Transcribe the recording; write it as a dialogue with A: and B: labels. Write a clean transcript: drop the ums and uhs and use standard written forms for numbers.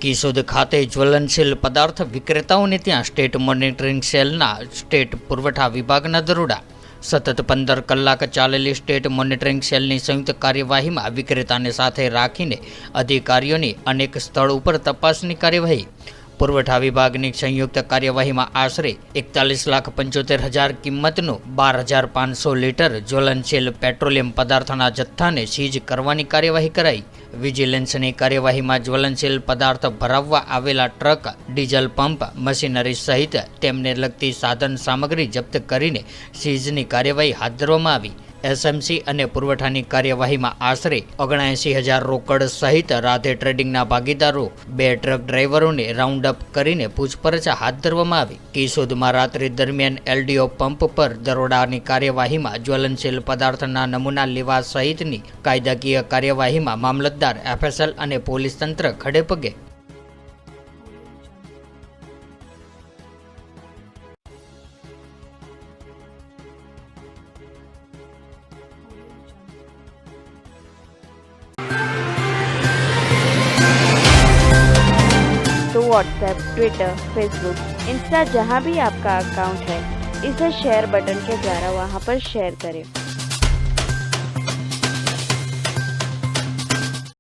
A: કેશોદ ખાતે જ્વલનશીલ પદાર્થ વિક્રેતાઓને ત્યાં સ્ટેટ મોનિટરિંગ સેલના સ્ટેટ પુરવઠા વિભાગના દરોડા। સતત 15 કલાક ચાલેલી સ્ટેટ મોનિટરિંગ સેલની સંયુક્ત કાર્યવાહીમાં વિક્રેતાને સાથે રાખીને અધિકારીઓની અનેક સ્થળ ઉપર તપાસની કાર્યવાહી। પુરવઠા વિભાગની સંયુક્ત કાર્યવાહીમાં આશરે 41,75,000 કિંમતનું 12,500 લીટર જ્વલનશીલ પેટ્રોલિયમ પદાર્થના જથ્થાને સીઝ કરવાની કાર્યવાહી કરાઈ। વિજિલન્સની કાર્યવાહીમાં જ્વલનશીલ પદાર્થ ભરાવવા આવેલા ટ્રક, ડીઝલ પંપ, મશીનરી સહિત તેમને લગતી સાધન સામગ્રી જપ્ત કરીને સીઝની કાર્યવાહી હાથ ધરવામાં આવી। એસએમસી અને પુરવઠાની કાર્યવાહીમાં આશરે 79,000 રોકડ સહિત રાધે ટ્રેડિંગના ભાગીદારો, 2 ટ્રક ડ્રાઈવરોને રાઉન્ડ અપ કરીને પૂછપરછ હાથ ધરવામાં આવી। કેશોદમાં રાત્રિ દરમિયાન એલડીઓ પંપ પર દરોડાની કાર્યવાહીમાં જ્વલનશીલ પદાર્થના નમૂના લેવા સહિતની કાયદાકીય કાર્યવાહીમાં મામલતદાર, એફએસએલ અને પોલીસ તંત્ર ખડેપગે।
B: तो व्हाट्सएप, ट्विटर, फेसबुक, इंस्टा जहाँ भी आपका अकाउंट है, इसे शेयर बटन के द्वारा वहाँ पर शेयर करें।